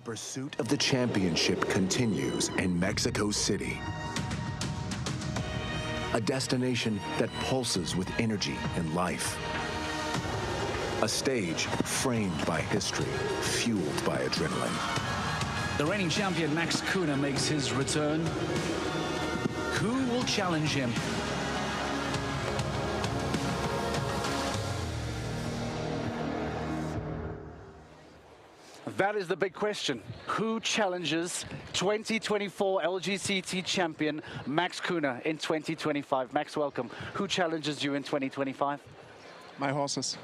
pursuit of the championship continues in Mexico City. A destination that pulses with energy and life. A stage framed by history, fueled by adrenaline. The reigning champion Max Kuhne makes his return. Who will challenge him? That is the big question. Who challenges 2024 LGCT champion Max Kuhne in 2025? Max, welcome. Who challenges you in 2025? My horses.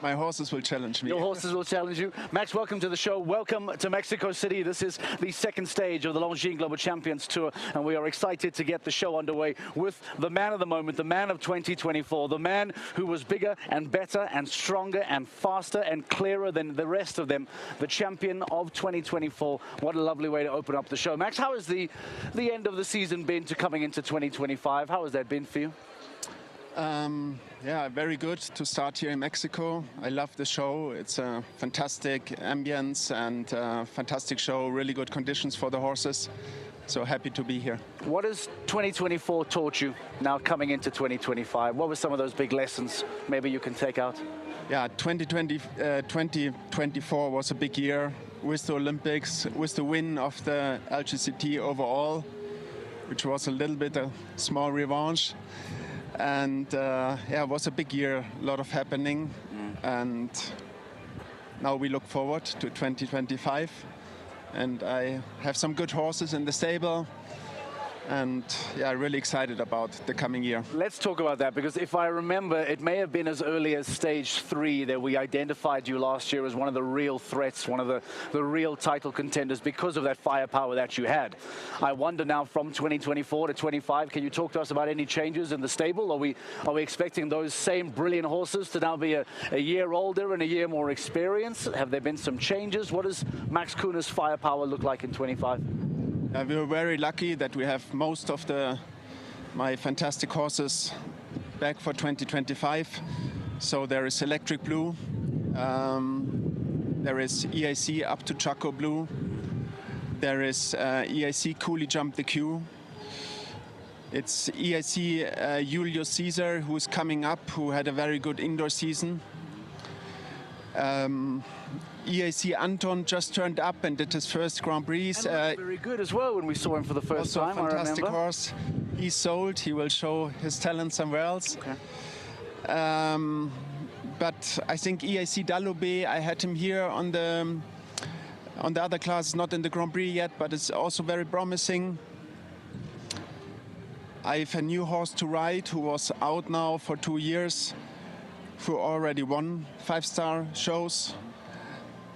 My horses will challenge me. Your horses will challenge you. Max, welcome to the show. Welcome to Mexico City. This is the second stage of the Longines Global Champions Tour, and we are excited to get the show underway with the man of the moment, the man of 2024, the man who was bigger and better and stronger and faster and clearer than the rest of them, the champion of 2024. What a lovely way to open up the show. Max, how has the end of the season been to coming into 2025? How has that been for you? Yeah, very good to start here in Mexico. I love the show. It's a fantastic ambience and fantastic show, really good conditions for the horses. So happy to be here. What has 2024 taught you now coming into 2025? What were some of those big lessons maybe you can take out? Yeah, 2024 was a big year with the Olympics, with the win of the LGCT overall, which was a little bit a small revanche. And yeah, it was a big year, a lot of happening. And now we look forward to 2025. And I have some good horses in the stable. And yeah, really excited about the coming year. Let's talk about that, because if I remember, it may have been as early as stage 3 that we identified you last year as one of the real threats, one of the real title contenders because of that firepower that you had. I wonder now from 2024 to 25, can you talk to us about any changes in the stable? Are we expecting those same brilliant horses to now be a year older and a year more experienced? Have there been some changes? What does Max Kuhne's firepower look like in 25? We were very lucky that we have most of my fantastic horses back for 2025. So there is Electric Blue, there is EIC up to Chaco Blue, there is EIC Coolie Jump the Q. It's EIC Julio Caesar, who is coming up, who had a very good indoor season. EIC Anton just turned up and did his first Grand Prix. Very good as well when we saw him for the first time. Also a fantastic horse. He's sold. He will show his talent somewhere else. Okay. But I think EIC Dalube, I had him here on the other class, not in the Grand Prix yet, but it's also very promising. I have a new horse to ride who was out now for 2 years, who already won 5-star shows.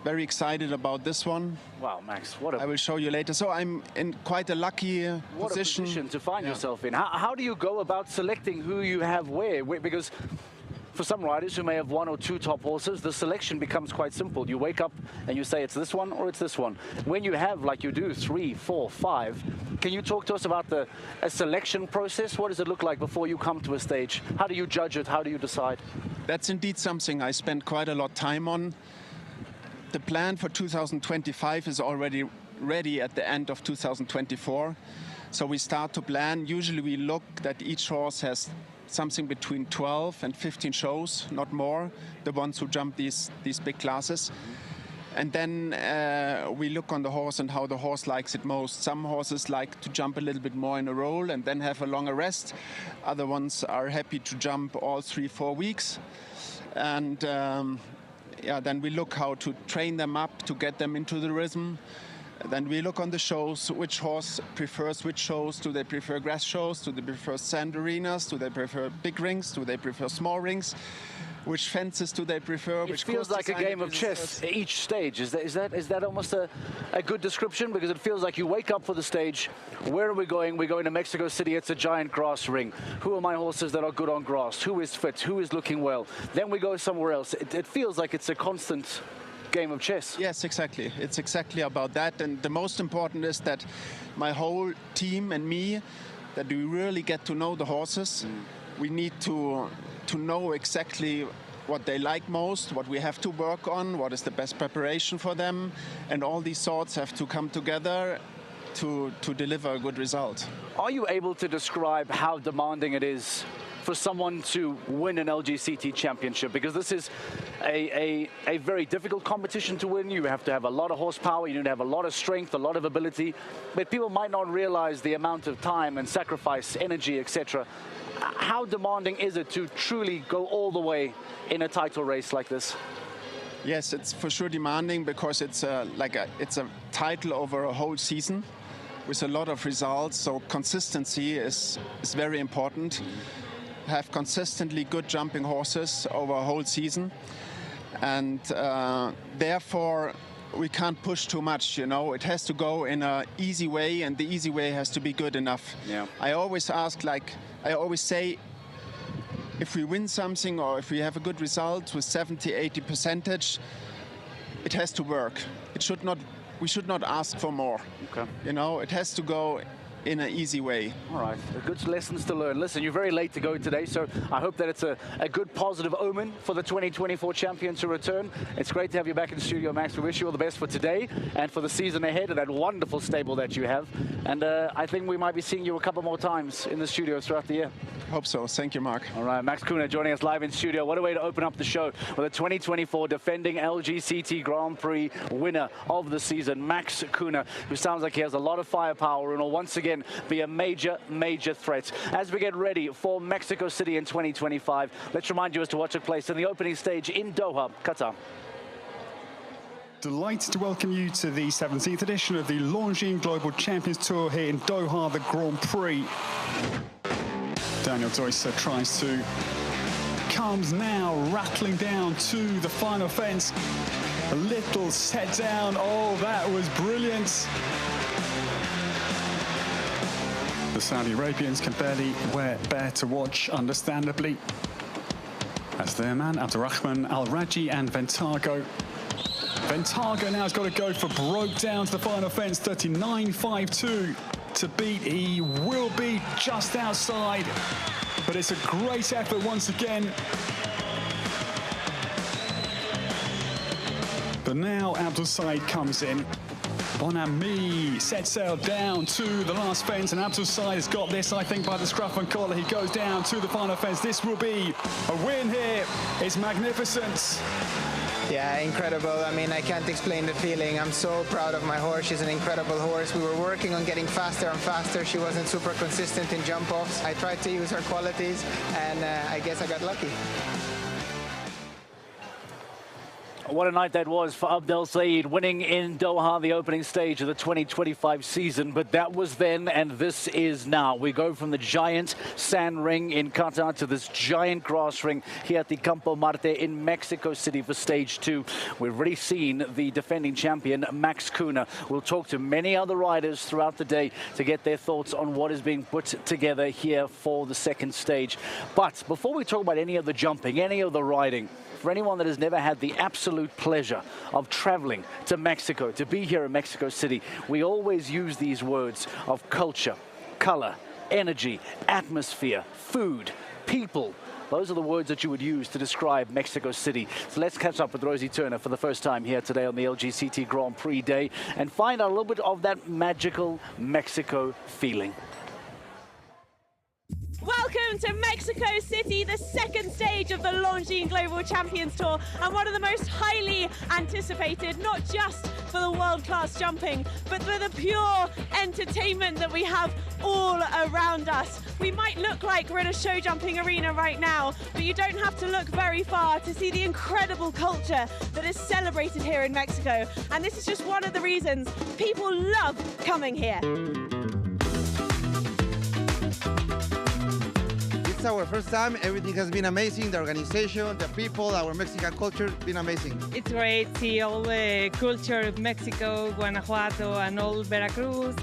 Very excited about this one. Wow, Max, I will show you later. So I'm in quite a lucky position. What a position to find yourself in. How do you go about selecting who you have where? Because for some riders who may have 1 or 2 top horses, the selection becomes quite simple. You wake up and you say it's this one or it's this one. When you have, like you do, 3, 4, 5, can you talk to us about a selection process? What does it look like before you come to a stage? How do you judge it? How do you decide? That's indeed something I spend quite a lot of time on. The plan for 2025 is already ready at the end of 2024. So we start to plan. Usually we look that each horse has something between 12 and 15 shows, not more, the ones who jump these big classes. And then we look on the horse and how the horse likes it most. Some horses like to jump a little bit more in a roll and then have a longer rest. Other ones are happy to jump all 3-4 weeks. And yeah, then we look how to train them up to get them into the rhythm. Then we look on the shows, which horse prefers which shows. Do they prefer grass shows? Do they prefer sand arenas? Do they prefer big rings? Do they prefer small rings? Which fences do they prefer? It feels like a game of chess each stage. Is that almost a good description? Because it feels like you wake up for the stage. Where are we going? We're going to Mexico City. It's a giant grass ring. Who are my horses that are good on grass? Who is fit? Who is looking well? Then we go somewhere else. It feels like it's a constant game of chess. Yes, exactly. It's exactly about that. And the most important is that my whole team and me, that we really get to know the horses. We need to know exactly what they like most, what we have to work on, what is the best preparation for them, and all these thoughts have to come together to deliver a good result. Are you able to describe how demanding it is for someone to win an LGCT championship? Because this is a very difficult competition to win. You have to have a lot of horsepower, you need to have a lot of strength, a lot of ability, but people might not realize the amount of time and sacrifice, energy, etc. How demanding is it to truly go all the way in a title race like this? Yes, it's for sure demanding because it's a title over a whole season with a lot of results. So consistency is very important. Have consistently good jumping horses over a whole season, and therefore we can't push too much. You know, it has to go in an easy way, and the easy way has to be good enough. Yeah. I always say, if we win something or if we have a good result with 70–80%, it has to work. We should not ask for more. Okay. You know, it has to go in an easy way. All right, good lessons to learn. Listen, you're very late to go today, so I hope that it's a good positive omen for the 2024 champion to return. It's great to have you back in the studio, Max. We wish you all the best for today and for the season ahead and that wonderful stable that you have. And I think we might be seeing you a couple more times in the studio throughout the year. Hope so. Thank you, Mark. All right, Max Kühne joining us live in studio. What a way to open up the show with a 2024 defending LGCT Grand Prix winner of the season, Max Kühne, who sounds like he has a lot of firepower and will once again be a major, major threat. As we get ready for Mexico City in 2025, let's remind you as to what took place in the opening stage in Doha, Qatar. Delighted to welcome you to the 17th edition of the Longines Global Champions Tour here in Doha, the Grand Prix. Daniel Deusser comes now rattling down to the final fence. A little set down. Oh, that was brilliant. The Saudi Arabians can barely bear to watch, understandably, as their man Abdurrahman Al-Raji and Ventago. Ventago now has got to go for broke down to the final fence, 39.52 to beat. He will be just outside, but it's a great effort once again. But now Abdul Said comes in. Bonami sets sail down to the last fence, and Abdul Said has got this, I think, by the scruff and collar. He goes down to the final fence. This will be a win here. It's magnificent. Yeah, incredible. I mean, I can't explain the feeling. I'm so proud of my horse. She's an incredible horse. We were working on getting faster and faster. She wasn't super consistent in jump-offs. I tried to use her qualities, and I guess I got lucky. What a night that was for Abdel Said, winning in Doha, the opening stage of the 2025 season. But that was then, and this is now. We go from the giant sand ring in Qatar to this giant grass ring here at the Campo Marte in Mexico City for stage 2. We've already seen the defending champion, Max Kühne. We'll talk to many other riders throughout the day to get their thoughts on what is being put together here for the second stage. But before we talk about any of the jumping, any of the riding, for anyone that has never had the absolute pleasure of traveling to Mexico, to be here in Mexico City, we always use these words of culture, color, energy, atmosphere, food, people. Those are the words that you would use to describe Mexico City. So let's catch up with Rosie Turner for the first time here today on the LGCT Grand Prix Day and find out a little bit of that magical Mexico feeling. Welcome to Mexico City, the second stage of the Longines Global Champions Tour, and one of the most highly anticipated, not just for the world-class jumping, but for the pure entertainment that we have all around us. We might look like we're in a show jumping arena right now, but you don't have to look very far to see the incredible culture that is celebrated here in Mexico. And this is just one of the reasons people love coming here. It's our first time. Everything has been amazing. The organization, the people, our Mexican culture, been amazing. It's great to see all the culture of Mexico, Guanajuato, and all Veracruz,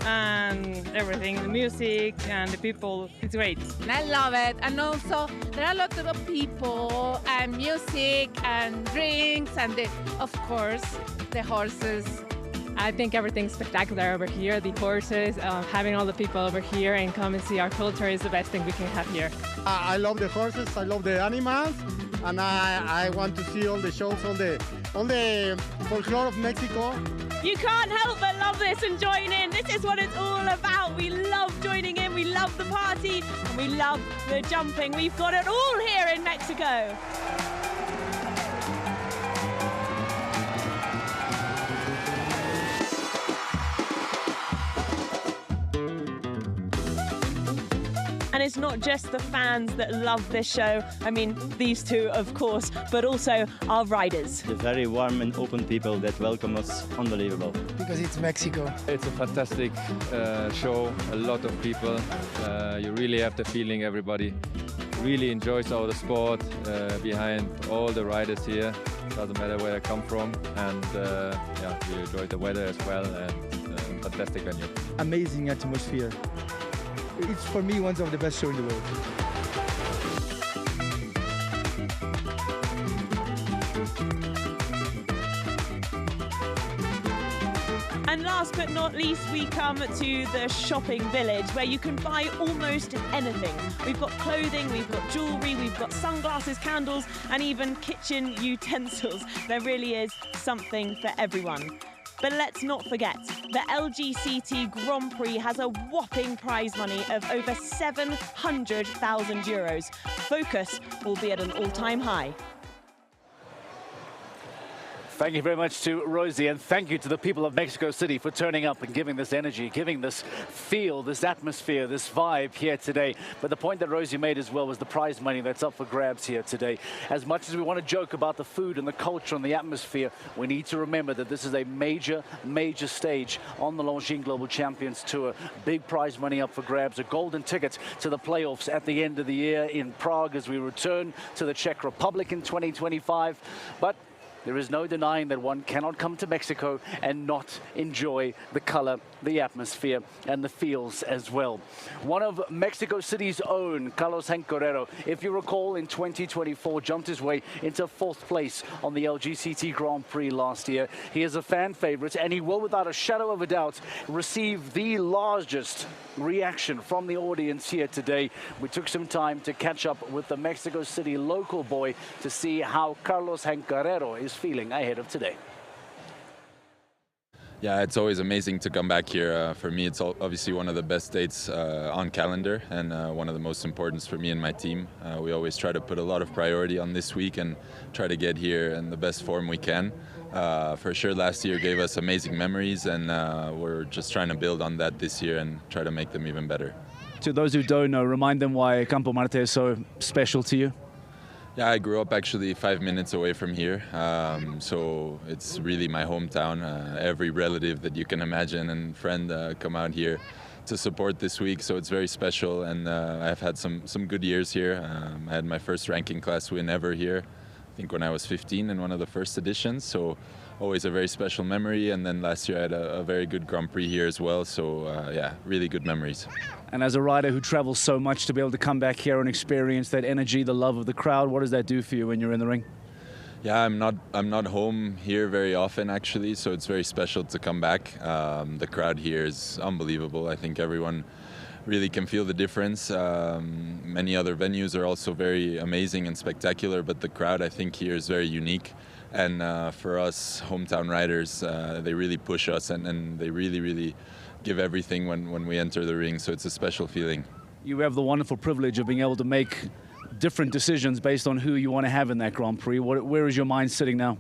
and everything, the music and the people. It's great. I love it. And also, there are a lot of people and music and drinks and, of course, the horses. I think everything's spectacular over here. The horses, having all the people over here and come and see our culture is the best thing we can have here. I love the horses, I love the animals, and I want to see all the shows, all the folklore of Mexico. You can't help but love this and join in. This is what it's all about. We love joining in, we love the party, and we love the jumping. We've got it all here in Mexico. And it's not just the fans that love this show. I mean, these two, of course, but also our riders. The very warm and open people that welcome us, unbelievable. Because it's Mexico. It's a fantastic show, a lot of people. You really have the feeling everybody really enjoys all the sport behind all the riders here. Doesn't matter where they come from. And yeah, we enjoy the weather as well, and fantastic venue. Amazing atmosphere. It's for me one of the best shows in the world. And last but not least, we come to the shopping village where you can buy almost anything. We've got clothing, we've got jewellery, we've got sunglasses, candles, and even kitchen utensils. There really is something for everyone. But let's not forget, the LGCT Grand Prix has a whopping prize money of over 700,000 euros. Focus will be at an all-time high. Thank you very much to Rosie, and thank you to the people of Mexico City for turning up and giving this energy, giving this feel, this atmosphere, this vibe here today. But the point that Rosie made as well was the prize money that's up for grabs here today. As much as we want to joke about the food and the culture and the atmosphere, we need to remember that this is a major, major stage on the Longines Global Champions Tour. Big prize money up for grabs, a golden ticket to the playoffs at the end of the year in Prague as we return to the Czech Republic in 2025. But there is no denying that one cannot come to Mexico and not enjoy the color, the atmosphere, and the feels as well. One of Mexico City's own, Carlos Hencarero, if you recall, in 2024, jumped his way into 4th place on the LGCT Grand Prix last year. He is a fan favorite, and he will, without a shadow of a doubt, receive the largest reaction from the audience here today. We took some time to catch up with the Mexico City local boy to see how Carlos Hencarero is feeling ahead of today. Yeah, it's always amazing to come back here. For me, it's obviously one of the best dates on calendar, and one of the most important for me and my team. We always try to put a lot of priority on this week and try to get here in the best form we can. For sure, last year gave us amazing memories, and we're just trying to build on that this year and try to make them even better. To those who don't know, remind them why Campo Marte is so special to you. Yeah, I grew up actually 5 minutes away from here, so it's really my hometown. Every relative that you can imagine and friend come out here to support this week, so it's very special, and I've had some good years here. I had my first ranking class win ever here, I think when I was 15 in one of the first editions, so always a very special memory. And then last year I had a very good Grand Prix here as well, so yeah, really good memories. And as a rider who travels so much, to be able to come back here and experience that energy, the love of the crowd, what does that do for you when you're in the ring? Yeah, I'm not home here very often actually, so it's very special to come back. The crowd here is unbelievable. I think everyone really can feel the difference. Many other venues are also very amazing and spectacular, but the crowd I think here is very unique. And for us hometown riders, they really push us, and they really give everything when we enter the ring, so it's a special feeling. You have the wonderful privilege of being able to make different decisions based on who you want to have in that Grand Prix. Where is your mind sitting now?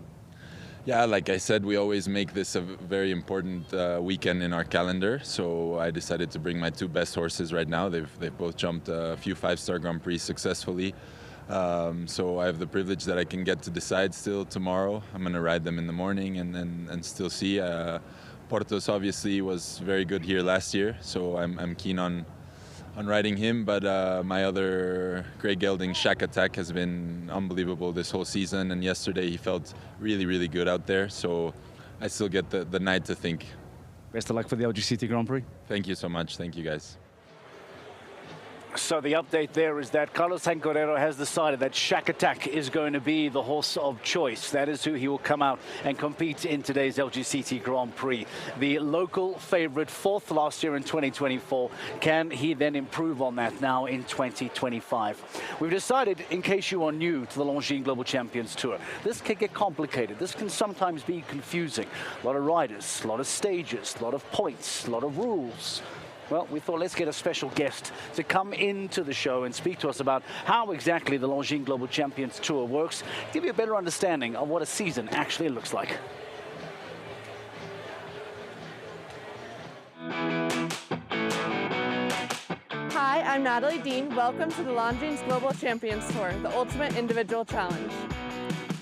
Yeah, like I said, we always make this a very important weekend in our calendar, so I decided to bring my 2 best horses right now. They've both jumped a few 5-star Grand Prix successfully. So I have the privilege that I can get to decide still tomorrow. I'm going to ride them in the morning and still see. Portos obviously was very good here last year, so I'm keen on riding him. But my other Grey Gelding, Shack Attack, has been unbelievable this whole season, and yesterday he felt really good out there. So I still get the night to think. Best of luck for the LGCT Grand Prix. Thank you so much. Thank you, guys. So the update there is that Carlos Ancorero has decided that Shack Attack is going to be the horse of choice. That is who he will come out and compete in today's LGCT Grand Prix. The local favorite, fourth last year in 2024. Can he then improve on that now in 2025? We've decided, in case you are new to the Longines Global Champions Tour, this can get complicated. This can sometimes be confusing. A lot of riders, a lot of stages, a lot of points, a lot of rules. Well, we thought let's get a special guest to come into the show and speak to us about how exactly the Longines Global Champions Tour works, give you a better understanding of what a season actually looks like. Hi, I'm Natalie Dean. Welcome to the Longines Global Champions Tour, the ultimate individual challenge.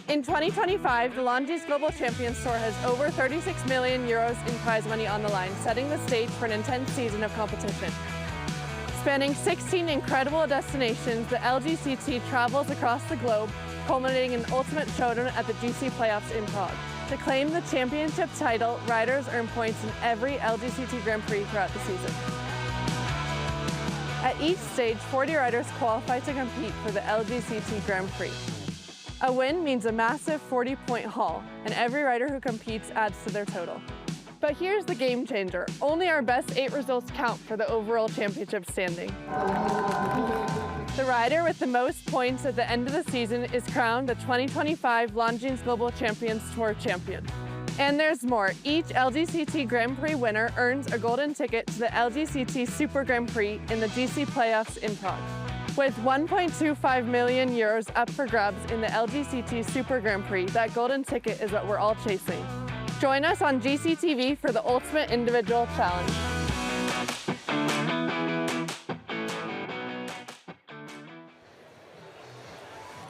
In 2025, the Longines Global Champions Tour has over 36 million euros in prize money on the line, setting the stage for an intense season of competition. Spanning 16 incredible destinations, the LGCT travels across the globe, culminating in ultimate showdown at the GC playoffs in Prague. To claim the championship title, riders earn points in every LGCT Grand Prix throughout the season. At each stage, 40 riders qualify to compete for the LGCT Grand Prix. A win means a massive 40-point haul, and every rider who competes adds to their total. But here's the game changer. Only our best 8 results count for the overall championship standing. The rider with the most points at the end of the season is crowned the 2025 Longines Global Champions Tour champion. And there's more. Each LGCT Grand Prix winner earns a golden ticket to the LGCT Super Grand Prix in the GC playoffs in Prague. With 1.25 million euros up for grabs in the LGCT Super Grand Prix, that golden ticket is what we're all chasing. Join us on GCTV for the ultimate individual challenge.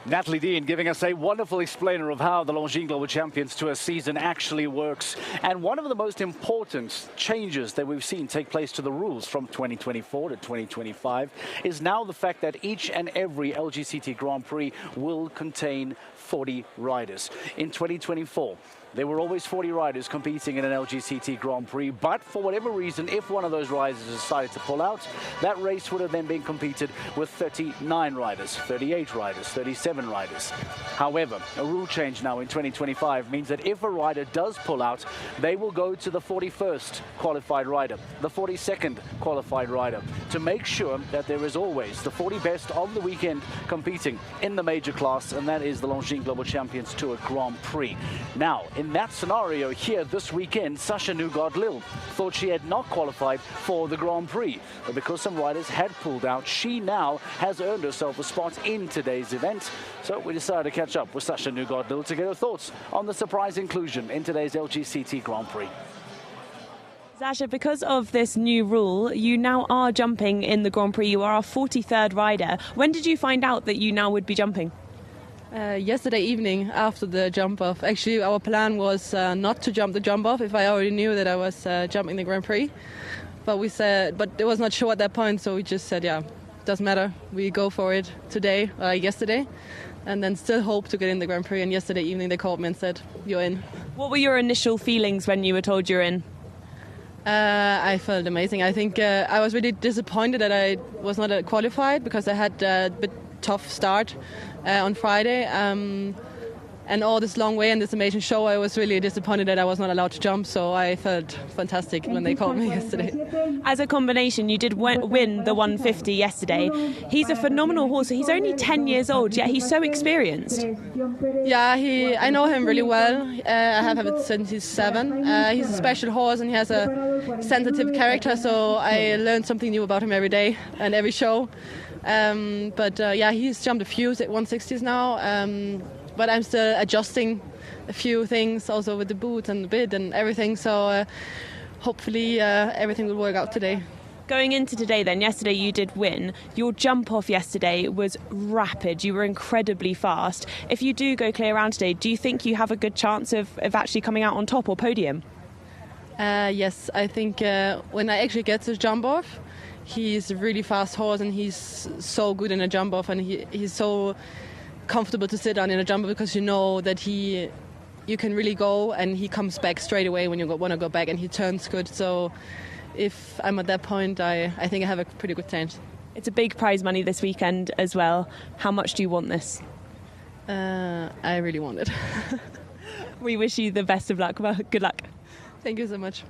Natalie Dean giving us a wonderful explainer of how the Longines Global Champions Tour season actually works. And one of the most important changes that we've seen take place to the rules from 2024 to 2025 is now the fact that each and every LGCT Grand Prix will contain 40 riders. In 2024, there were always 40 riders competing in an LGCT Grand Prix, but for whatever reason, if one of those riders decided to pull out, that race would have then been competed with 39 riders, 38 riders, 37 riders. However, a rule change now in 2025 means that if a rider does pull out, they will go to the 41st qualified rider, the 42nd qualified rider, to make sure that there is always the 40 best of the weekend competing in the major class, and that is the Longines Global Champions Tour Grand Prix. Now, in that scenario here this weekend, Sasha Newgard-Lill thought she had not qualified for the Grand Prix. But because some riders had pulled out, she now has earned herself a spot in today's event. So we decided to catch up with Sasha Newgard-Lill to get her thoughts on the surprise inclusion in today's LGCT Grand Prix. Sasha, because of this new rule, you now are jumping in the Grand Prix. You are our 43rd rider. When did you find out that you now would be jumping? Yesterday evening after the jump off. Actually, our plan was not to jump the jump off if I already knew that I was jumping the Grand Prix. But it was not sure at that point, so we just said, yeah, doesn't matter. We go for it yesterday, and then still hope to get in the Grand Prix. And yesterday evening they called me and said, you're in. What were your initial feelings when you were told you're in? I felt amazing. I think I was really disappointed that I was not qualified because I had a bit tough start on Friday, and all this long way and this amazing show. I was really disappointed that I was not allowed to jump, so I felt fantastic when they called me yesterday. As a combination, you did win the 150 yesterday. He's a phenomenal horse. He's only 10 years old, yet he's so experienced. Yeah, I know him really well. I have him since he's 7. He's a special horse and he has a sensitive character, so I learn something new about him every day and every show. Yeah, he's jumped a few 160s now, but I'm still adjusting a few things also with the boot and the bid and everything, so hopefully everything will work out today. Going into today then, yesterday you did win. Your jump off yesterday was rapid. You were incredibly fast. If you do go clear around today, do you think you have a good chance of actually coming out on top or podium? Yes, I think when I actually get to jump off, he's a really fast horse and he's so good in a jump off, and he's so comfortable to sit on in a jump off because you know that you can really go and he comes back straight away when you want to go back, and he turns good. So if I'm at that point, I think I have a pretty good chance. It's a big prize money this weekend as well. How much do you want this? I really want it. We wish you the best of luck. Well, good luck. Thank you so much.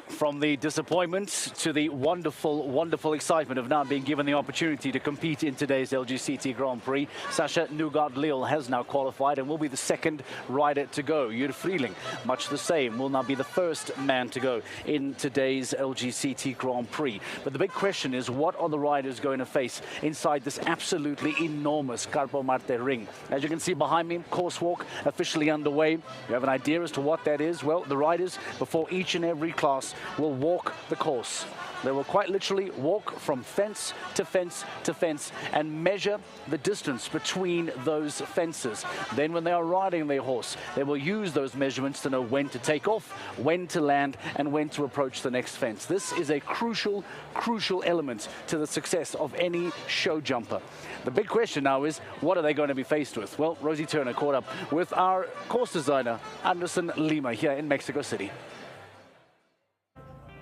From the disappointment to the wonderful, wonderful excitement of now being given the opportunity to compete in today's LGCT Grand Prix, Sasha Nugard-Lille has now qualified and will be the second rider to go. Jur Frieling, much the same, will now be the first man to go in today's LGCT Grand Prix. But the big question is, what are the riders going to face inside this absolutely enormous Carpo Marte ring? As you can see behind me, course walk officially underway. You have an idea as to what that is? Well, the riders, before each and every class, will walk the course. They will quite literally walk from fence to fence to fence and measure the distance between those fences. Then when they are riding their horse, they will use those measurements to know when to take off, when to land, and when to approach the next fence. This is a crucial, crucial element to the success of any show jumper. The big question now is, what are they going to be faced with? Well, Rosie Turner caught up with our course designer, Anderson Lima, here in Mexico City.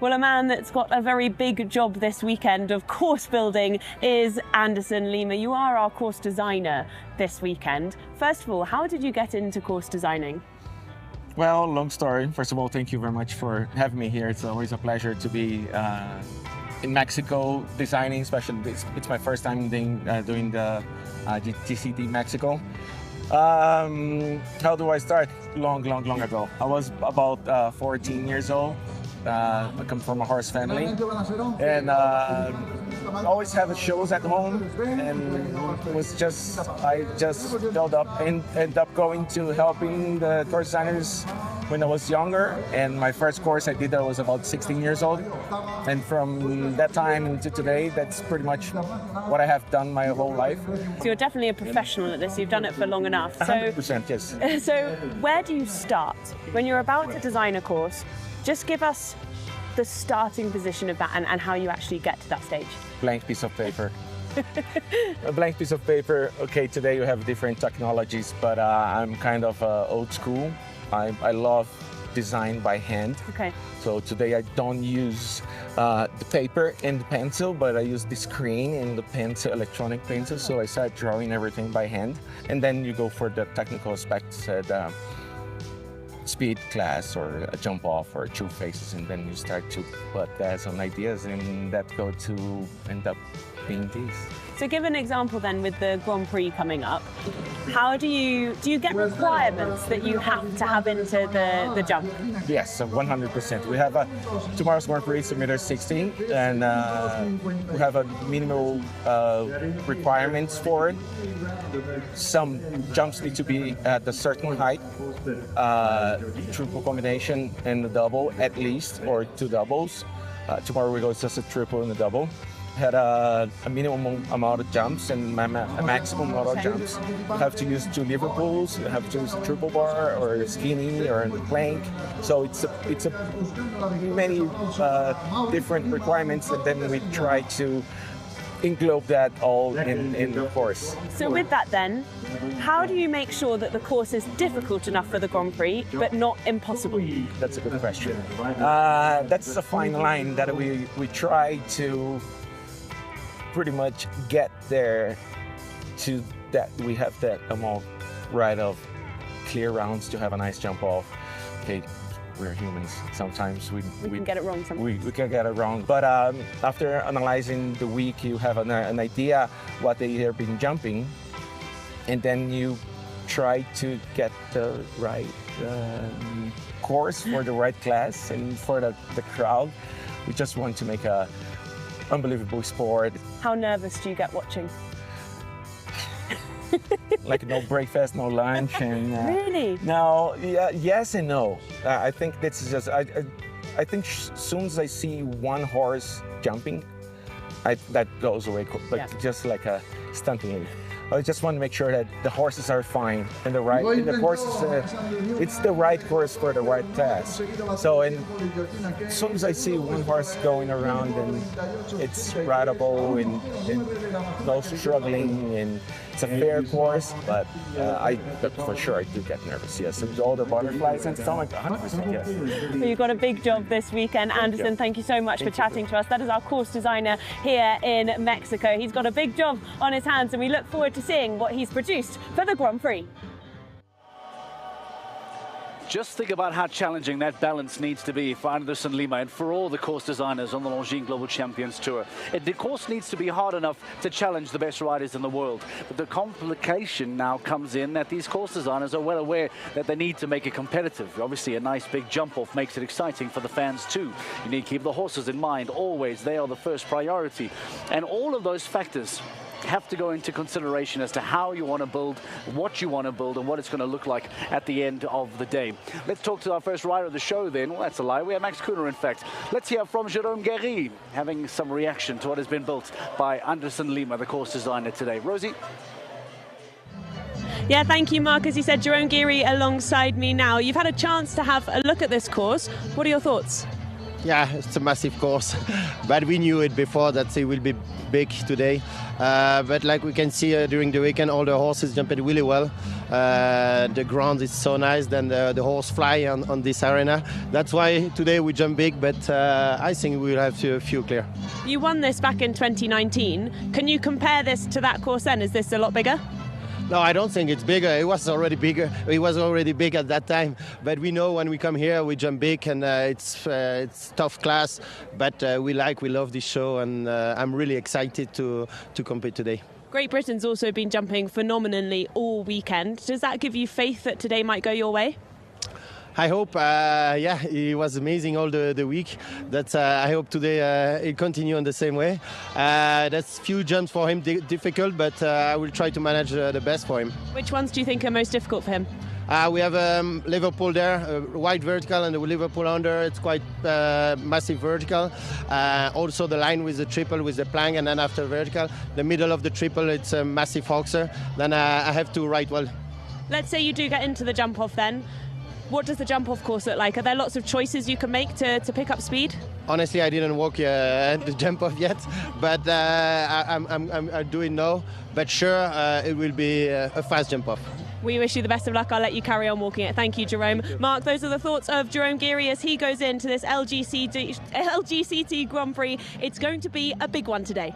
Well, a man that's got a very big job this weekend of course building is Anderson Lima. You are our course designer this weekend. First of all, how did you get into course designing? Well, long story. First of all, thank you very much for having me here. It's always a pleasure to be in Mexico designing, especially it's my first time doing the GCT Mexico. How do I start? Long ago. I was about 14 years old. I come from a horse family, and always have shows at home, and it was I just built up and ended up going to helping the course designers when I was younger, and my first course I did I was about 16 years old, and from that time to today, that's pretty much what I have done my whole life. So you're definitely a professional at this. You've done it for long enough. So, 100%, yes. So where do you start when you're about to design a course? Just give us the starting position of that and how you actually get to that stage. Blank piece of paper. A blank piece of paper. Okay, today you have different technologies, but I'm kind of old school. I love design by hand. Okay. So today I don't use the paper and the pencil, but I use the screen and the pencil, electronic pencil. So I start drawing everything by hand, and then you go for the technical aspects. Speed class or a jump off or two faces, and then you start to put some ideas, and that go to end up being these. So give an example then with the Grand Prix coming up. How do you get requirements that you have to have into the jump? Yes, 100%. We have tomorrow's Grand Prix is 1.60 m, and we have a minimal requirements for it. Some jumps need to be at a certain height, triple combination and a double at least, or two doubles. Tomorrow we go just a triple and a double. Had a minimum amount of jumps and a maximum amount of jumps. You have to use two Liverpools, you have to use a triple bar or skinny or a plank. So it's many different requirements, and then we try to englobe that all in the course. So with that then, how do you make sure that the course is difficult enough for the Grand Prix, but not impossible? That's a good question. That's a fine line that we try to pretty much get there to that we have that amount right of clear rounds to have a nice jump off. Okay, we're humans. Sometimes we can get it wrong. Sometimes. We can get it wrong. But after analyzing the week, you have an idea what they have been jumping, and then you try to get the right course for the right class and for the crowd. We just want to make a unbelievable sport. How nervous do you get watching? Like no breakfast, no lunch, and really? No, yes and no. I think this is just. I think as soon as I see one horse jumping, that goes away, but just like a stuntingly. I just want to make sure that the horses are fine and the course it's the right course for the right task. So, and as soon as I see one horse going around and it's rideable and no struggling and it's a fair course, but for sure I do get nervous. Yes, with all the butterflies and stuff, like 100% yes. Well, you've got a big job this weekend, Anderson. Thank you so much for chatting to us. That is our course designer here in Mexico. He's got a big job on his hands, and we look forward to seeing what he's produced for the Grand Prix. Just think about how challenging that balance needs to be for Anderson Lima and for all the course designers on the Longines Global Champions Tour. The course needs to be hard enough to challenge the best riders in the world. But the complication now comes in that these course designers are well aware that they need to make it competitive. Obviously, a nice big jump-off makes it exciting for the fans too. You need to keep the horses in mind always. They are the first priority. And all of those factors have to go into consideration as to how you want to build, what you want to build, and what it's going to look like at the end of the day. Let's talk to our first rider of the show then. Well, that's a lie. We have Max Kuhner, in fact. Let's hear from Jérôme Guéry having some reaction to what has been built by Anderson Lima, the course designer today. Rosie? Yeah, thank you, Mark. As you said, Jérôme Guéry alongside me now. You've had a chance to have a look at this course. What are your thoughts? Yeah, it's a massive course, but we knew it before that it will be big today. But like we can see during the weekend, all the horses jumped really well. The ground is so nice, then the horse fly on this arena. That's why today we jump big, but I think we will have a few clear. You won this back in 2019. Can you compare this to that course then? Is this a lot bigger? No, I don't think it's bigger. It was already bigger. It was already big at that time. But we know when we come here, we jump big, and it's tough class. But we love this show, and I'm really excited to compete today. Great Britain's also been jumping phenomenally all weekend. Does that give you faith that today might go your way? I hope, yeah, he was amazing all the week. That's I hope today it continue on the same way. That's few jumps for him difficult, but I will try to manage the best for him. Which ones do you think are most difficult for him? We have Liverpool there, wide vertical, and the Liverpool under. It's quite massive vertical. Also the line with the triple, with the plank, and then after vertical. The middle of the triple, it's a massive hoxer. Then I have to ride well. Let's say you do get into the jump off then. What does the jump-off course look like? Are there lots of choices you can make to pick up speed? Honestly, I didn't walk the jump-off yet, but I'm doing now. But sure, it will be a fast jump-off. We wish you the best of luck. I'll let you carry on walking it. Thank you, Jérôme. Mark, those are the thoughts of Jérôme Guéry as he goes into this LGCT Grand Prix. It's going to be a big one today.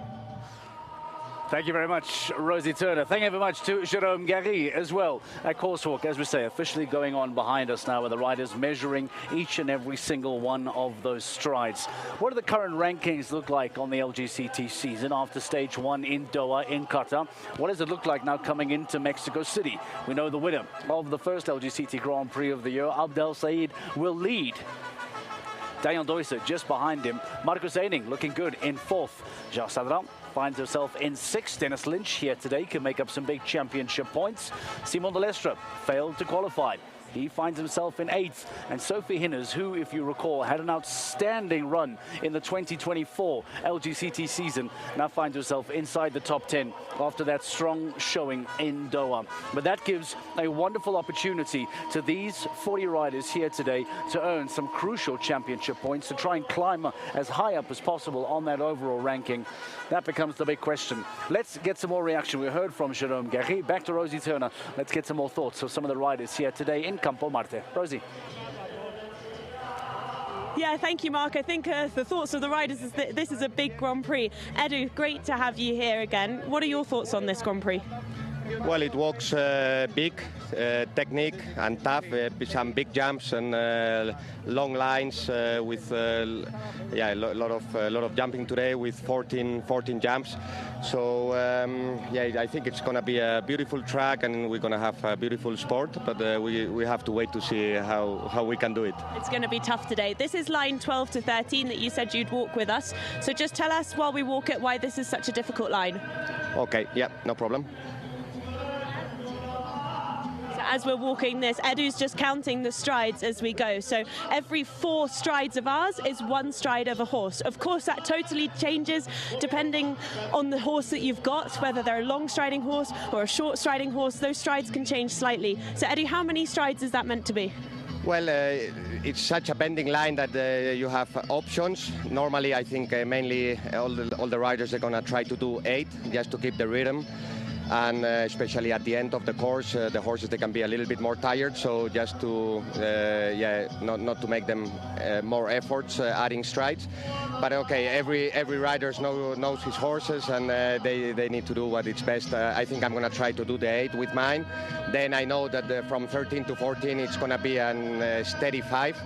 Thank you very much, Rosie Turner. Thank you very much to Jérôme Guéry as well. A course walk, as we say, officially going on behind us now with the riders measuring each and every single one of those strides. What do the current rankings look like on the LGCT season after stage 1 in Doha, in Qatar? What does it look like now coming into Mexico City? We know the winner of the first LGCT Grand Prix of the year, Abdel Said, will lead. Daniel Deusser just behind him. Marcus Eining looking good in 4th. Jean Sadran finds himself in 6th. Dennis Lynch here today can make up some big championship points. Simon Delestre failed to qualify. He finds himself in 8th. And Sophie Hinners, who, if you recall, had an outstanding run in the 2024 LGCT season, now finds herself inside the top 10 after that strong showing in Doha. But that gives a wonderful opportunity to these 40 riders here today to earn some crucial championship points, to try and climb as high up as possible on that overall ranking. That becomes the big question. Let's get some more reaction. We heard from Jérôme Guéry. Back to Rosie Turner. Let's get some more thoughts of some of the riders here today in Campo Marte. Rosie. Yeah, thank you, Mark. I think the thoughts of the riders is that this is a big Grand Prix. Edu, great to have you here again. What are your thoughts on this Grand Prix? Well, it walks big, technique and tough, some big jumps and long lines with yeah, a lot of jumping today with 14 jumps. So yeah, I think it's going to be a beautiful track and we're going to have a beautiful sport, but we have to wait to see how we can do it. It's going to be tough today. This is line 12 to 13 that you said you'd walk with us. So just tell us while we walk it why this is such a difficult line. Okay, yeah, no problem. as we're walking this. Edu's just counting the strides as we go. So every 4 strides of ours is 1 stride of a horse. Of course, that totally changes depending on the horse that you've got, whether they're a long striding horse or a short striding horse. Those strides can change slightly. So Edu, how many strides is that meant to be? Well, it's such a bending line that you have options. Normally, I think mainly all the riders are going to try to do 8 just to keep the rhythm. And especially at the end of the course, the horses, they can be a little bit more tired. So just to, not to make them more efforts adding strides. But okay, every rider knows his horses, and they need to do what is best. I think I'm going to try to do the 8 with mine. Then I know that from 13 to 14, it's going to be a steady 5.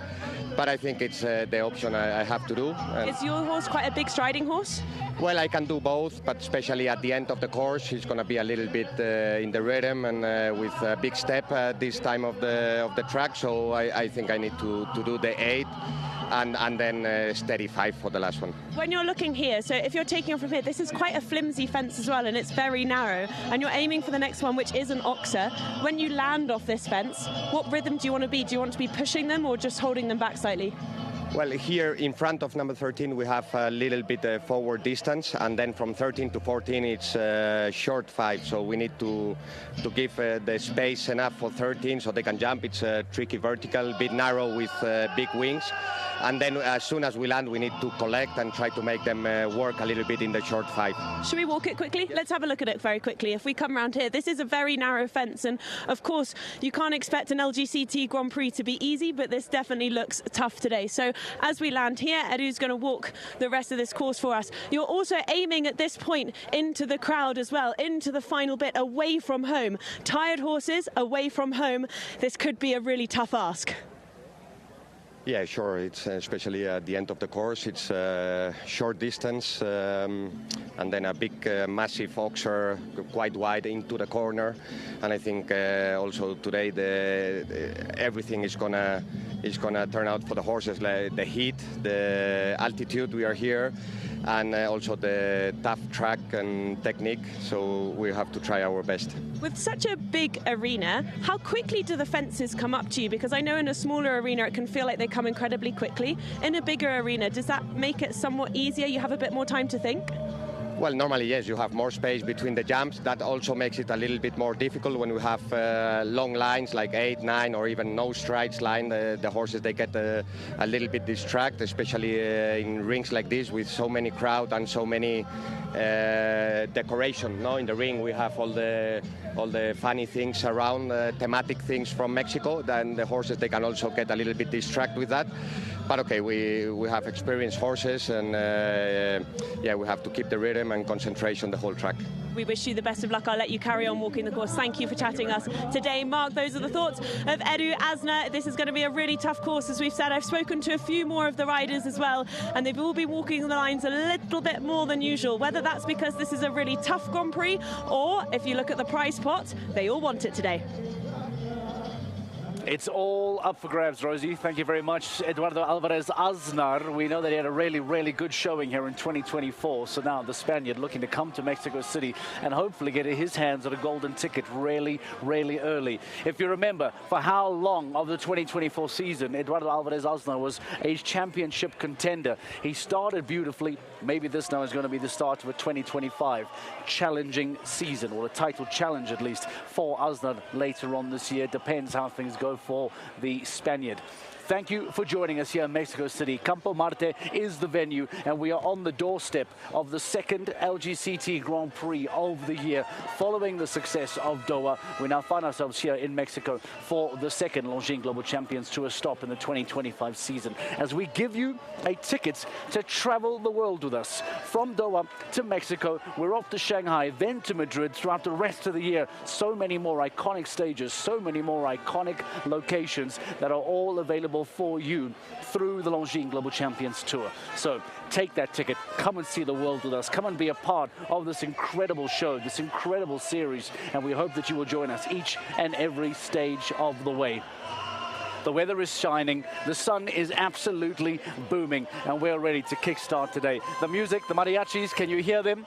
But I think it's the option I have to do. Is your horse quite a big striding horse? Well, I can do both, but especially at the end of the course, he's going to be a little bit in the rhythm and with a big step at this time of the track. So I think I need to do the 8 and then steady 5 for the last one. When you're looking here, so if you're taking off from here, this is quite a flimsy fence as well, and it's very narrow, and you're aiming for the next one, which is an oxer. When you land off this fence, what rhythm do you want to be? Do you want to be pushing them or just holding them back slightly? Well, here in front of number 13, we have a little bit forward distance, and then from 13 to 14, it's short 5. So we need to give the space enough for 13 so they can jump. It's a tricky vertical, bit narrow with big wings. And then as soon as we land, we need to collect and try to make them work a little bit in the short 5. Should we walk it quickly? Let's have a look at it very quickly. If we come around here, this is a very narrow fence, and of course you can't expect an LGCT Grand Prix to be easy, but this definitely looks tough today. So as we land here, Edu's going to walk the rest of this course for us. You're also aiming at this point into the crowd as well, into the final bit, away from home. Tired horses, away from home. This could be a really tough ask. Yeah, sure. It's especially at the end of the course. It's short distance and then a big, massive oxer, quite wide into the corner. And I think also today everything is gonna turn out for the horses. Like the heat, the altitude we are here, and also the tough track and technique. So we have to try our best. With such a big arena, how quickly do the fences come up to you? Because I know in a smaller arena it can feel like they come incredibly quickly. In a bigger arena, does that make it somewhat easier? You have a bit more time to think? Well, normally, yes, you have more space between the jumps. That also makes it a little bit more difficult when we have long lines like 8, 9, or even no strides line. The horses, they get a little bit distracted, especially in rings like this with so many crowd and so many decoration. No, in the ring we have all the funny things around, thematic things from Mexico. Then the horses, they can also get a little bit distracted with that. But okay, we have experienced horses, and yeah, we have to keep the rhythm and concentration the whole track. We wish you the best of luck. I'll let you carry on walking the course. Thank you for chatting us today, Mark. Those are the thoughts of Edu Asner. This is going to be a really tough course, as we've said. I've spoken to a few more of the riders as well, and they've all been walking the lines a little bit more than usual. Whether that's because this is a really tough Grand Prix, or if you look at the prize pot, they all want it today. It's all up for grabs, Rosie. Thank you very much, Eduardo Alvarez Aznar. We know that he had a really, really good showing here in 2024. So now the Spaniard looking to come to Mexico City and hopefully get his hands on a golden ticket really, really early. If you remember, for how long of the 2024 season, Eduardo Alvarez Aznar was a championship contender. He started beautifully. Maybe this now is going to be the start of a 2025 challenging season, or a title challenge at least, for Aznar later on this year. Depends how things go for the Spaniard. Thank you for joining us here in Mexico City. Campo Marte is the venue, and we are on the doorstep of the second LGCT Grand Prix of the year. Following the success of Doha, we now find ourselves here in Mexico for the second Longines Global Champions Tour stop in the 2025 season, as we give you a ticket to travel the world with us. From Doha to Mexico, we're off to Shanghai, then to Madrid throughout the rest of the year. So many more iconic stages, so many more iconic locations that are all available for you through the Longines Global Champions Tour. So take that ticket, come and see the world with us, come and be a part of this incredible show, this incredible series, and we hope that you will join us each and every stage of the way. The weather is shining, the sun is absolutely booming, and we're ready to kickstart today. The music, the mariachis, can you hear them?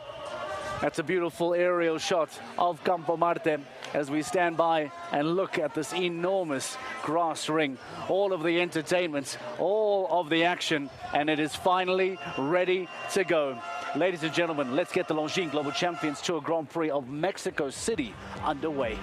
That's a beautiful aerial shot of Campo Marte as we stand by and look at this enormous grass ring. All of the entertainment, all of the action, and it is finally ready to go. Ladies and gentlemen, let's get the Longines Global Champions Tour Grand Prix of Mexico City underway.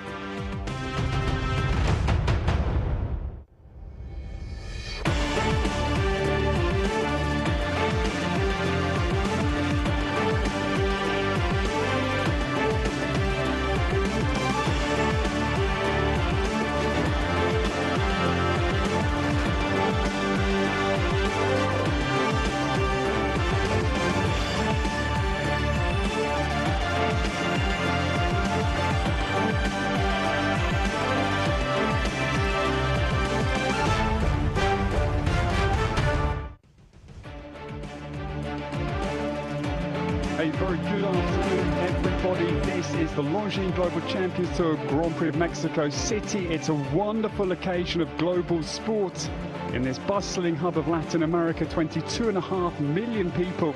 A very good afternoon, everybody. This is the Longines Global Champions Tour Grand Prix of Mexico City. It's a wonderful occasion of global sport in this bustling hub of Latin America. 22.5 million people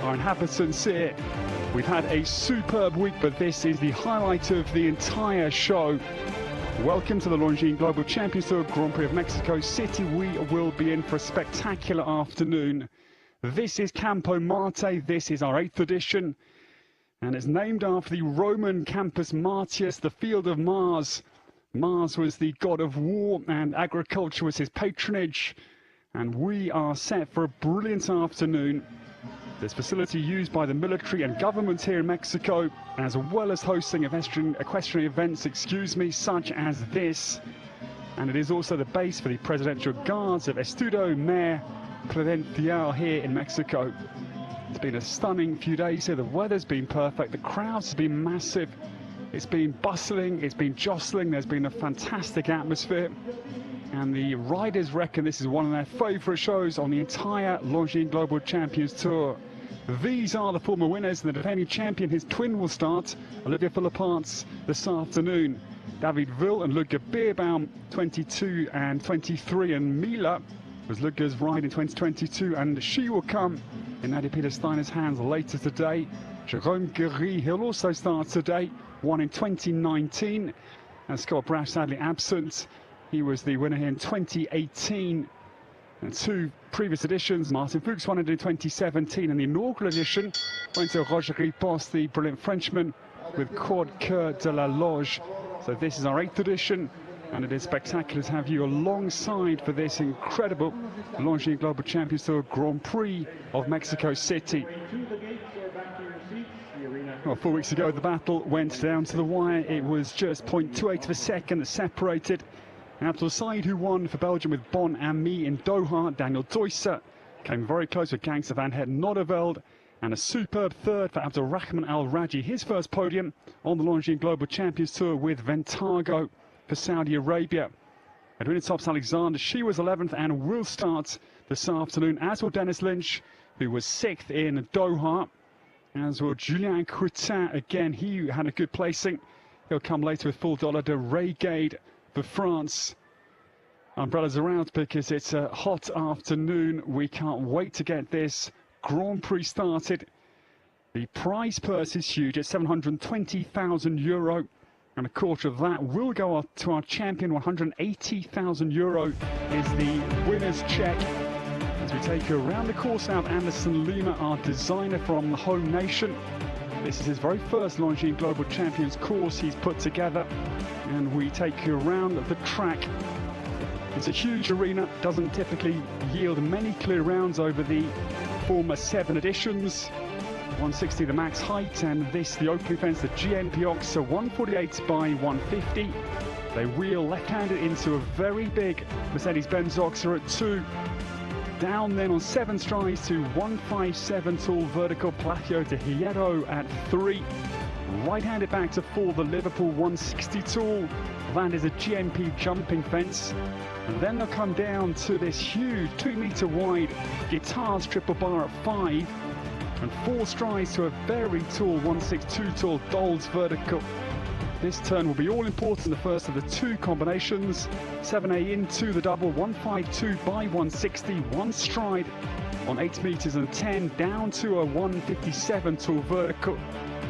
are inhabitants here. We've had a superb week, but this is the highlight of the entire show. Welcome to the Longines Global Champions Tour Grand Prix of Mexico City. We will be in for a spectacular afternoon. This is Campo Marte, this is our 8th edition, and it's named after the Roman Campus Martius, the field of Mars. Mars was the god of war and agriculture was his patronage, and we are set for a brilliant afternoon. This facility used by the military and government here in Mexico, as well as hosting equestrian events, such as this. And it is also the base for the presidential guards of Estudo Mayor Presidencial here in Mexico. It's been a stunning few days here. The weather's been perfect. The crowds have been massive. It's been bustling. It's been jostling. There's been a fantastic atmosphere. And the riders reckon this is one of their favourite shows on the entire Longines Global Champions Tour. These are the former winners. The defending champion, his twin, will start. Olivia Philipparts this afternoon. David Will and Ludger Beerbaum, 22 and 23, and Mila was Ludger's ride in 2022, and she will come in Nadia Peter Steiner's hands later today. Jerome Guéry, he'll also start today, won in 2019, and Scott Brash sadly absent. He was the winner here in 2018, and 2 previous editions. Martin Fuchs won it in 2017, and the inaugural edition went to Roger Ripos, the brilliant Frenchman, with Quad Coeur de la Loge. So this is our 8th edition, and it is spectacular to have you alongside for this incredible Longines Global Champions Tour Grand Prix of Mexico City. Well, 4 weeks ago, the battle went down to the wire. It was just 0.28 of a second that separated Abdul Said, who won for Belgium with Bon Ami in Doha. Daniel Deusser came very close with Gangster van Het Nodeveld, and a superb third for Abdulrahman Al Raji, his first podium on the Longines Global Champions Tour with Ventago for Saudi Arabia. Edwina Tops-Alexander, she was 11th and will start this afternoon, as will Dennis Lynch, who was 6th in Doha, as will Julien Coutin. Again, he had a good placing. He'll come later with Full Dollar de Reigade for France. Umbrellas are out because it's a hot afternoon. We can't wait to get this Grand Prix started. The prize purse is huge at €720,000. And a quarter of that will go up to our champion. €180,000 is the winner's check. As we take you around the course now, Anderson Lima, our designer from the home nation. This is his very first Longines Global Champions course he's put together. And we take you around the track. It's a huge arena, doesn't typically yield many clear rounds over the former 7 editions. 160 the max height, and this the opening fence, the GNP Ox, 148 by 150. They wheel left-handed into a very big Mercedes-Benz Oxer at 2. Down then on 7 strides to 157 tall vertical Palacio de Hierro at 3. Right-handed back to 4, the Liverpool 160 tall. That is a GNP jumping fence. And then they'll come down to this huge 2-meter wide Guitars triple bar at 5. And 4 strides to a very tall 162 tall Dolls vertical. This turn will be all important, the first of the 2 combinations. 7A into the double 152 by 160, 1 stride on 8 meters and 10, down to a 157 tall vertical.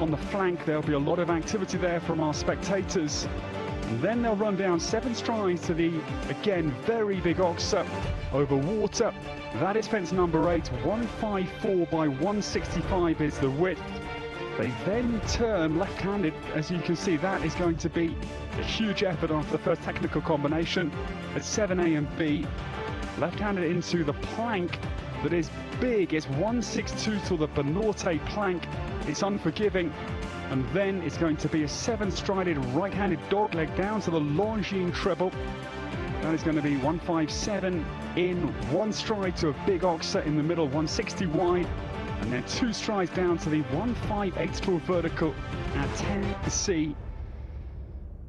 On the flank, there'll be a lot of activity there from our spectators. And then they'll run down 7 strides to the, again, very big oxer over water. That is fence number 8, 154 by 165 is the width. They then turn left-handed. As you can see, that is going to be a huge effort after the first technical combination at 7A and B. Left-handed into the plank that is big. It's 162 to the Banorte plank. It's unforgiving. And then it's going to be a 7-strided right-handed dogleg down to the Longines treble. That is going to be 157 in 1 stride to a big oxer in the middle, 160 wide. And then 2 strides down to the 158 tall vertical at 10C.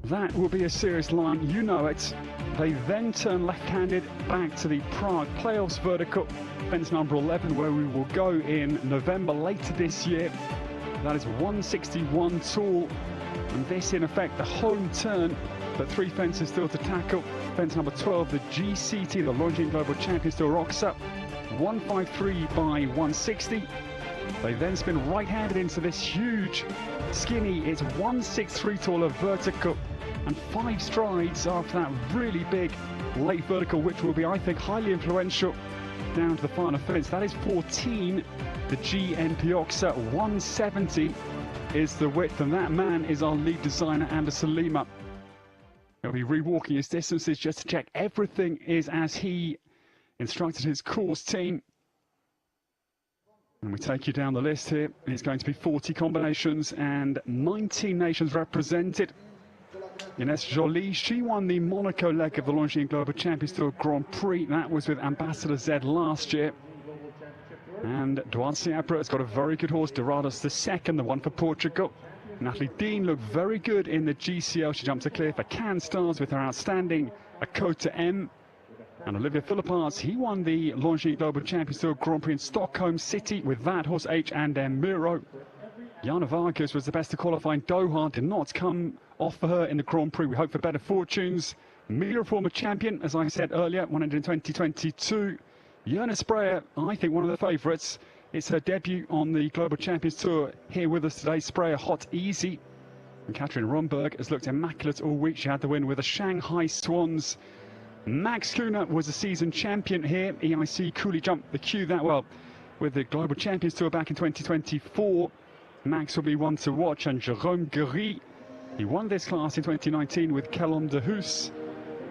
That will be a serious line, you know it. They then turn left-handed back to the Prague playoffs vertical, fence number 11, where we will go in November later this year. That is 161 tall, and this in effect the home turn, but 3 fences still to tackle. Fence number 12, the GCT, the Longines Global Champions Tour Oxa, 153 by 160. They then spin right-handed into this huge, skinny, it's 163 taller vertical, and 5 strides after that really big late vertical, which will be, I think, highly influential down to the final fence. That is 14. The GNP Oxa 170 is the width, and that man is our lead designer, Anderson Lima. He'll be rewalking his distances just to check everything is as he instructed his course team. And we take you down the list here. It's going to be 40 combinations and 19 nations represented. Ines Joly, she won the Monaco leg of the Longines Global Champions Tour Grand Prix. That was with Ambassador Z last year. And Duarte Seabra has got a very good horse, Dorados II, the one for Portugal. Natalie Dean looked very good in the GCL. She jumped to clear for Can Stars with her outstanding Akota M. And Olivia Philipparts, he won the Longines Global Champions Tour Grand Prix in Stockholm City with that horse H&M Miro. Jana Vargas was the best to qualify in Doha, did not come off for her in the Grand Prix. We hope for better fortunes. Mila, former champion, as I said earlier, won it in 2022. Jana Sprayer, I think one of the favourites. It's her debut on the Global Champions Tour. Here with us today, Sprayer hot, easy. And Katrin Romberg has looked immaculate all week. She had the win with the Shanghai Swans. Max Kuhner was a season champion here. EIC coolly jumped the queue that well with the Global Champions Tour back in 2024. Max will be one to watch. And Jérôme Guéry, he won this class in 2019 with Kellum de Hoos.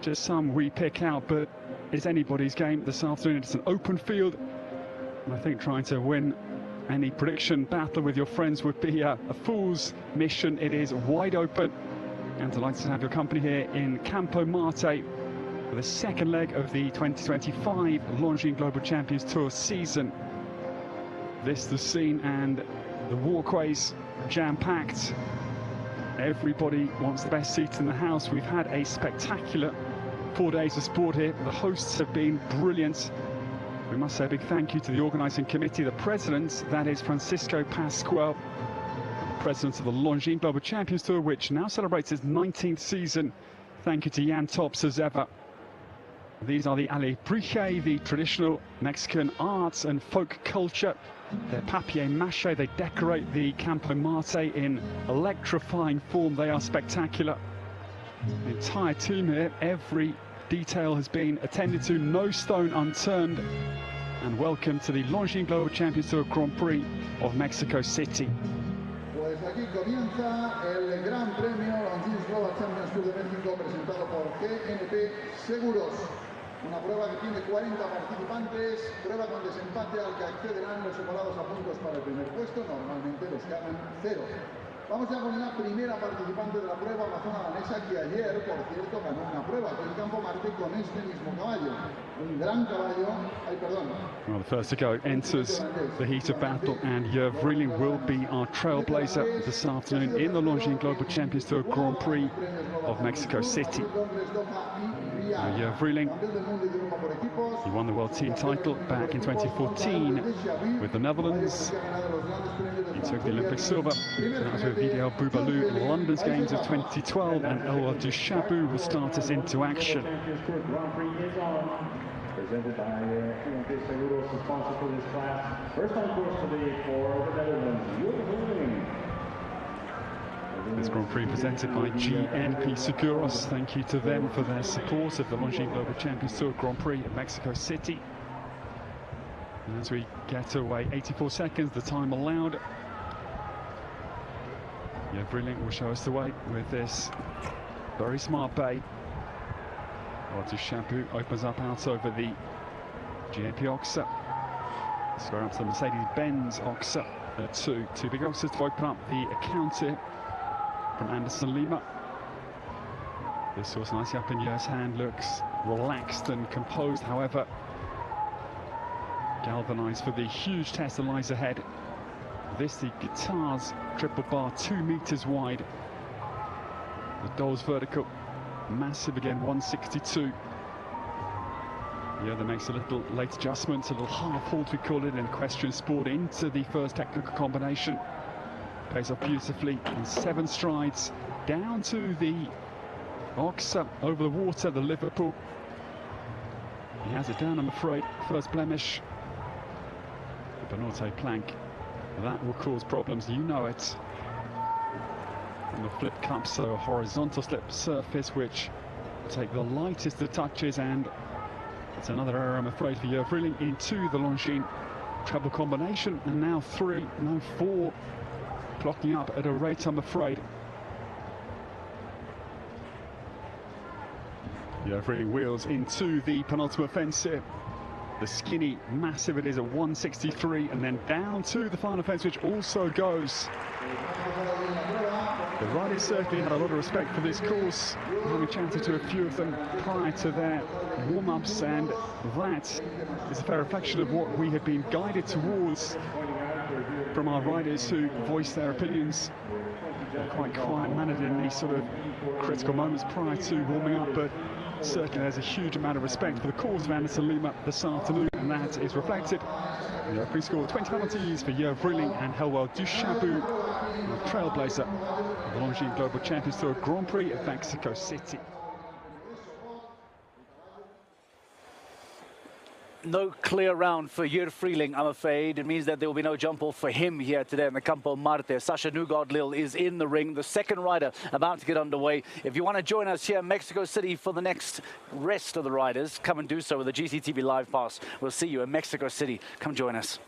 Just some we pick out, but it's anybody's game this afternoon. It's an open field, and I think trying to win any prediction battle with your friends would be a fool's mission. It is wide open, and delighted to have your company here in Campo Marte for the second leg of the 2025 Longines Global Champions Tour season. This the scene, and the walkways jam-packed. Everybody wants the best seats in the house. We've had a spectacular 4 days of sport here. The hosts have been brilliant. We must say a big thank you to the organising committee, the president, that is Francisco Pascual, president of the Longines Global Champions Tour, which now celebrates its 19th season. Thank you to Jan Tops as ever. These are the Alebrije, the traditional Mexican arts and folk culture. They're papier-mâché, they decorate the Campo Marte in electrifying form. They are spectacular. The entire team here, every detail has been attended to, no stone unturned. And welcome to the Longines Global Champions Tour Grand Prix of Mexico City. Pues aquí comienza el Gran Premio Longines Global Champions Tour de México presentado por GNP Seguros. Una prueba que tiene 40 participantes, prueba con desempate al que accederán los separados a puntos para el primer puesto, normalmente los que hagan 0. Vamos ya con la primera participante de la prueba, Amazona danesa, que ayer, por cierto, ganó una prueba aquí en Campo Marte con este mismo caballo. Un gran caballo. Ay, perdón. Well, the first to go enters the heat of battle, and Jörg Vreeling will be our trailblazer this afternoon in the Longines Global Champions Tour Grand Prix of Mexico City. Jörg Vreeling, he won the world team title back in 2014 with the Netherlands. He took the Olympic silver. That was with Vidal Boubalou in London's Games of 2012, and Elwa Dushabu will start us into action. presented by P&P Seguros, the sponsor for this class. First on course today for the Netherlands, Jurgen. This Grand Prix presented by GNP Seguros. Thank you to them for their support of the Longines Global Champions Tour Grand Prix at Mexico City. And as we get away, 84 seconds, the time allowed. Yeah, brilliant, will show us the way with this very smart bay. While Duchapu opens up out over the GNP Oxa. Square up to the Mercedes-Benz Oxa at 2. Two big Oxas to open up the account here from Anderson Lima. This horse nicely up in Yeo's hand, looks relaxed and composed, however galvanized for the huge test that lies ahead. This, the Guitars triple bar, 2 meters wide. The Dole's vertical, massive again, 162. Yeah, that makes a little late adjustment, a little half halt we call it in equestrian sport, into the first technical combination. Pays off beautifully in 7 strides, down to the Oxa, over the water, the Liverpool. He has it down, I'm afraid, first blemish. The Banorte plank, that will cause problems, you know it. And the flip cup, so a horizontal slip surface, which will take the lightest of touches, and it's another error, I'm afraid, for Yeo's Vrilling into the Longines treble combination, and now 3, no 4, clocking up at a rate, I'm afraid. Yeo's Vrilling wheels into the penultimate fence here. The skinny, massive it is at 163, and then down to the final fence, which also goes. The riders certainly had a lot of respect for this course, having chatted to a few of them prior to their warm-ups, and that is a fair reflection of what we had been guided towards from our riders who voiced their opinions. They're quite quiet-mannered in these sort of critical moments prior to warming up, but certainly there's a huge amount of respect for the course of Anderson Lima this afternoon, and that is reflected. The Prix scored 20 penalties for Yeo's Vrilling and Helwell Duchapu, the Trailblazer of the Longines Global Champions Tour Grand Prix at Mexico City. No clear round for Yeo's Vrilling, I'm afraid. It means that there will be no jump off for him here today in the Campo Marte. Sasha Nugard-Lil is in the ring, the second rider about to get underway. If you want to join us here in Mexico City for the next rest of the riders, come and do so with the GCTV Live Pass. We'll see you in Mexico City. Come join us.